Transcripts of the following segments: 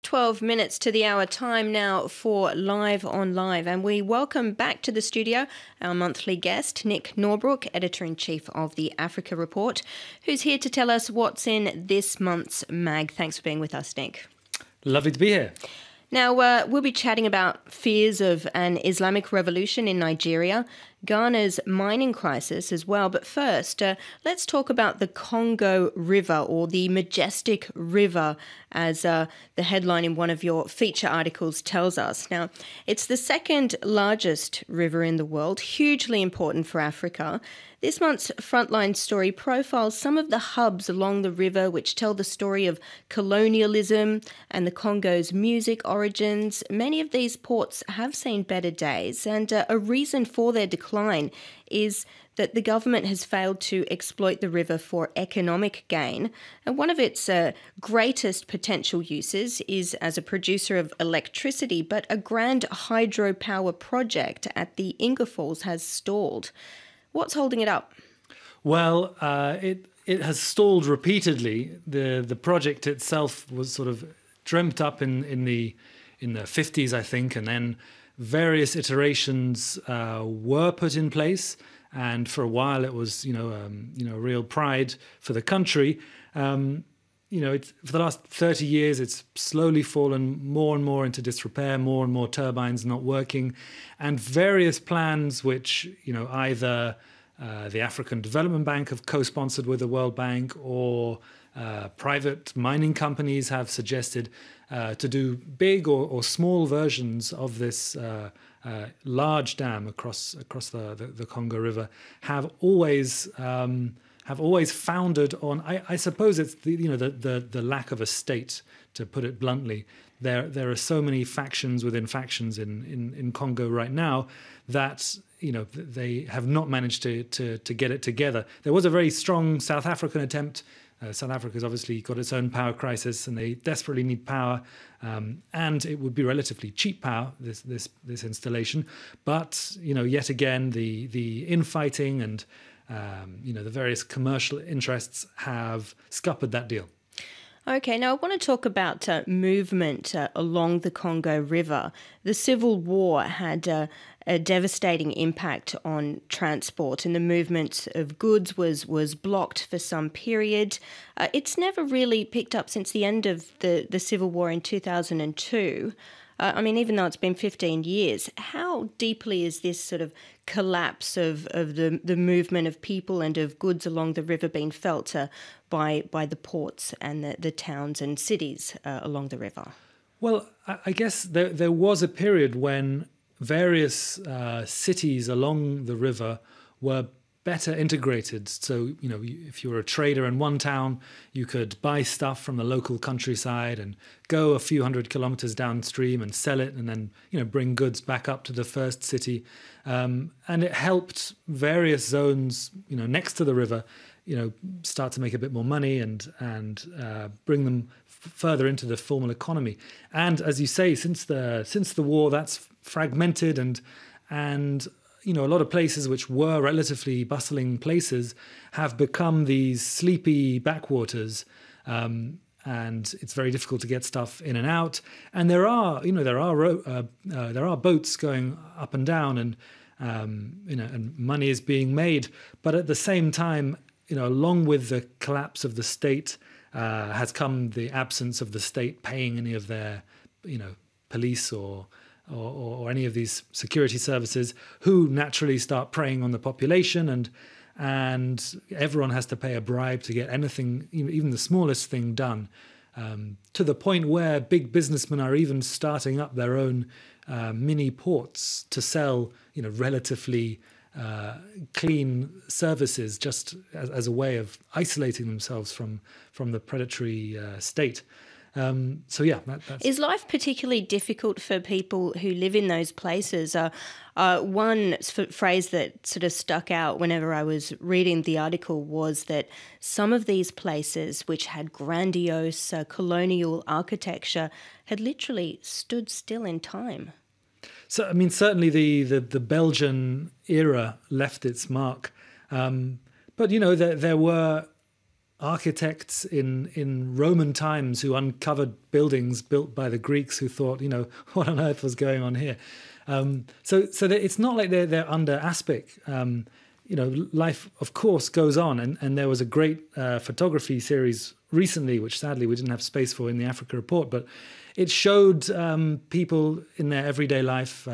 12 minutes to the hour. Time now for Live on Live. And we welcome back to the studio our monthly guest, Nick Norbrook, Editor-in-Chief of the Africa Report, who's here to tell us what's in this month's mag. Thanks for being with us, Nick. Lovely to be here. Now, we'll be chatting about fears of an Islamic revolution in Nigeria, Ghana's mining crisis as well. But first, let's talk about the Congo River, or the majestic river, as the headline in one of your feature articles tells us. Now, it's the second largest river in the world, hugely important for Africa. This month's Frontline story profiles some of the hubs along the river which tell the story of colonialism and the Congo's music origins. Many of these ports have seen better days, and a reason for their decline is that the government has failed to exploit the river for economic gain. And one of its greatest potential uses is as a producer of electricity, but a grand hydropower project at the Inga Falls has stalled. What's holding it up? Well, it has stalled repeatedly. The project itself was sort of dreamt up in the 50s, I think, and then various iterations were put in place. And for a while, it was a real pride for the country. For the last 30 years, it's slowly fallen more and more into disrepair, more and more turbines not working, and various plans which, either the African Development Bank have co-sponsored with the World Bank, or private mining companies have suggested to do big or small versions of this large dam across the Congo River have always founded on, I suppose it's the lack of a state, to put it bluntly. There are so many factions within factions in Congo right now that they have not managed to get it together. There was a very strong South African attempt. South Africa's obviously got its own power crisis, and they desperately need power, and it would be relatively cheap power, this installation. But yet again, the infighting and the various commercial interests have scuppered that deal. Okay, now I want to talk about movement along the Congo River. The Civil War had a devastating impact on transport, and the movement of goods was blocked for some period. It's never really picked up since the end of the Civil War in 2002. Even though it's been 15 years, how deeply is this sort of collapse of the movement of people and of goods along the river being felt by the ports and the towns and cities along the river? Well, I guess there was a period when various cities along the river were better integrated. So, if you were a trader in one town, you could buy stuff from the local countryside and go a few hundred kilometers downstream and sell it, and then, bring goods back up to the first city. And it helped various zones, next to the river, start to make a bit more money and bring them further into the formal economy. And as you say, since the war, that's fragmented and a lot of places which were relatively bustling places have become these sleepy backwaters, and it's very difficult to get stuff in and out. And there are boats going up and down, and and money is being made. But at the same time, along with the collapse of the state, has come the absence of the state paying any of their, police or any of these security services, who naturally start preying on the population, and everyone has to pay a bribe to get anything, even the smallest thing done, to the point where big businessmen are even starting up their own mini ports to sell, relatively clean services, just as a way of isolating themselves from the predatory state. That's... Is life particularly difficult for people who live in those places? One phrase that sort of stuck out whenever I was reading the article was that some of these places, which had grandiose colonial architecture, had literally stood still in time. So, certainly the Belgian era left its mark. But, there were architects in Roman times who uncovered buildings built by the Greeks who thought, what on earth was going on here? So that it's not like they're under aspic. Life, of course, goes on. And there was a great photography series recently, which sadly we didn't have space for in the Africa Report, but it showed people in their everyday life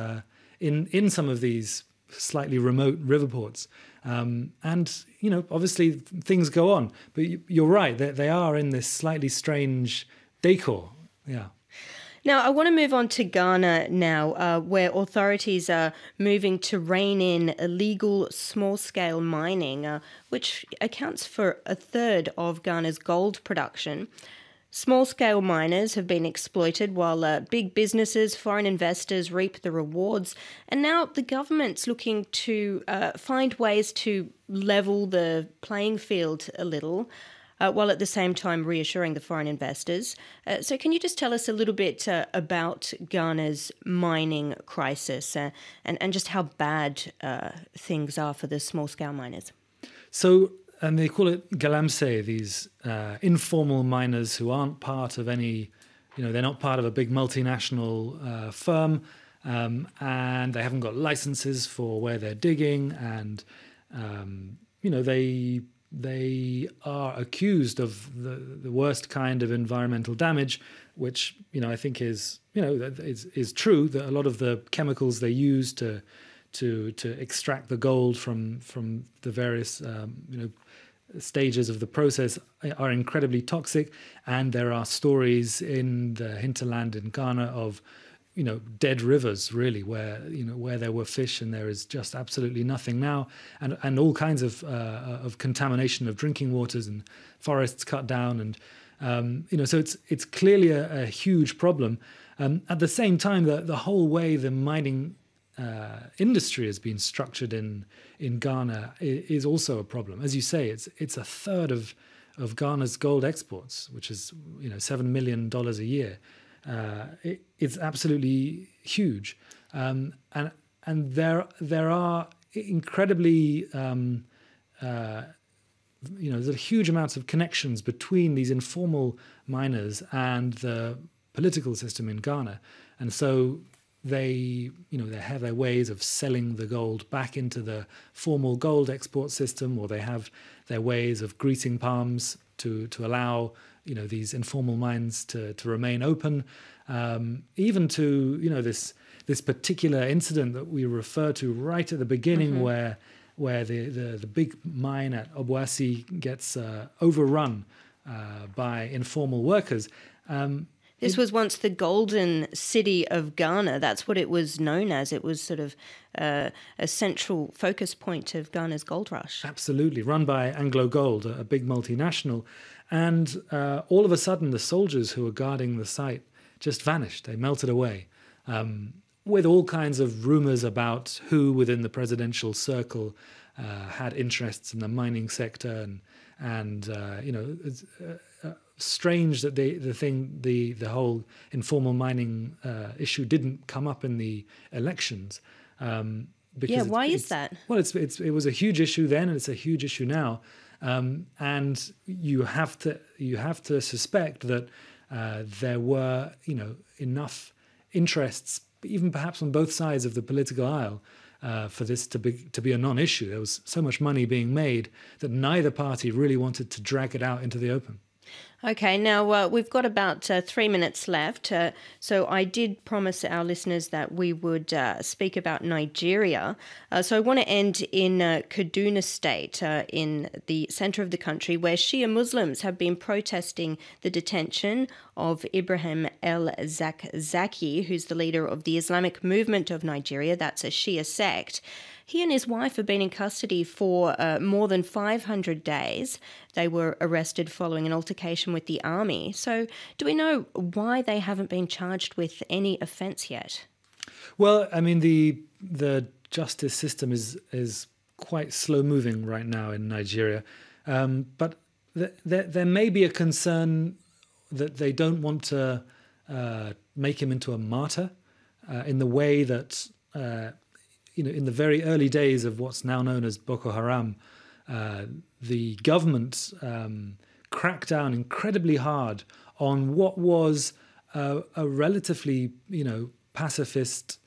in some of these slightly remote river ports. And, obviously things go on. But you're right, they are in this slightly strange decor. Yeah. Now, I want to move on to Ghana now, where authorities are moving to rein in illegal small-scale mining, which accounts for a third of Ghana's gold production. Small-scale miners have been exploited while big businesses, foreign investors reap the rewards. And now the government's looking to find ways to level the playing field a little, while at the same time reassuring the foreign investors. So can you just tell us a little bit about Ghana's mining crisis and just how bad things are for the small-scale miners? So, and they call it galamsey, these informal miners who aren't part of any, they're not part of a big multinational firm, and they haven't got licenses for where they're digging, and, they are accused of the worst kind of environmental damage, which I think is true. That a lot of the chemicals they use to extract the gold from the various stages of the process are incredibly toxic, and there are stories in the hinterland in Ghana of dead rivers, really, where there were fish and there is just absolutely nothing now, and all kinds of contamination of drinking waters and forests cut down, and so it's clearly a huge problem. At the same time, the whole way the mining industry has been structured in Ghana is also a problem. As you say, it's a third of Ghana's gold exports, which is $7 million a year. It's absolutely huge, and there are incredibly there's huge amounts of connections between these informal miners and the political system in Ghana, and so they have their ways of selling the gold back into the formal gold export system, or they have their ways of greasing palms to allow these informal mines to remain open, even to this particular incident that we refer to right at the beginning, where the big mine at Obuasi gets overrun by informal workers. This was once the golden city of Ghana. That's what it was known as. It was sort of a central focus point of Ghana's gold rush. Absolutely, run by Anglo Gold, a big multinational. And all of a sudden, the soldiers who were guarding the site just vanished. They melted away, with all kinds of rumors about who within the presidential circle had interests in the mining sector, and it's strange that the whole informal mining issue didn't come up in the elections. Because why is that? Well, it was a huge issue then, and it's a huge issue now. And you have to suspect that there were enough interests, even perhaps on both sides of the political aisle, for this to be a non-issue. There was so much money being made that neither party really wanted to drag it out into the open. Okay, now we've got about 3 minutes left. So I did promise our listeners that we would speak about Nigeria. So I want to end in Kaduna State, in the centre of the country, where Shia Muslims have been protesting the detention of Ibrahim el-Zakzaky, who's the leader of the Islamic Movement of Nigeria. That's a Shia sect. He and his wife have been in custody for more than 500 days. They were arrested following an altercation with the army. So do we know why they haven't been charged with any offence yet? Well, I mean, the justice system is quite slow-moving right now in Nigeria. But there may be a concern that they don't want to make him into a martyr in the way that... in the very early days of what's now known as Boko Haram, the government crack down incredibly hard on what was a relatively, pacifist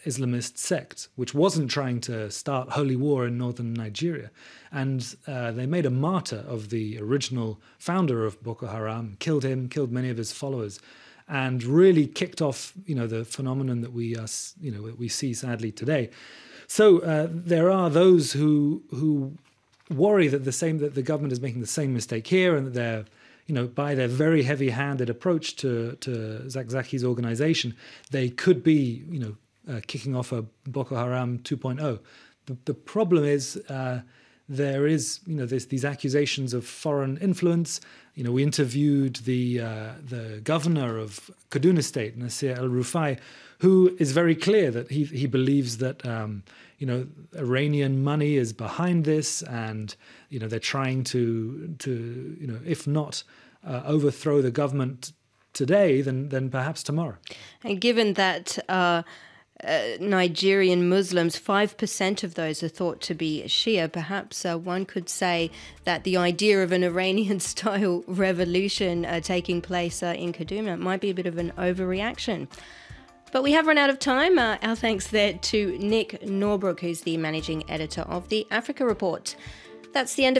Islamist sect, which wasn't trying to start holy war in northern Nigeria. And they made a martyr of the original founder of Boko Haram, killed him, killed many of his followers, and really kicked off, the phenomenon that we see sadly today. So there are those who worry that the government is making the same mistake here, and that they're, by their very heavy-handed approach to Zakzaki's organization, they could be, kicking off a Boko Haram 2.0. The problem is there is, there's these accusations of foreign influence. We interviewed the governor of Kaduna State, Nasir El-Rufai, who is very clear that he believes that Iranian money is behind this, and they're trying to if not overthrow the government today, then perhaps tomorrow. And given that Nigerian Muslims, 5% of those are thought to be Shia, perhaps one could say that the idea of an Iranian-style revolution taking place in Kaduna might be a bit of an overreaction. But we have run out of time. Our thanks there to Nick Norbrook, who's the managing editor of the Africa Report. That's the end of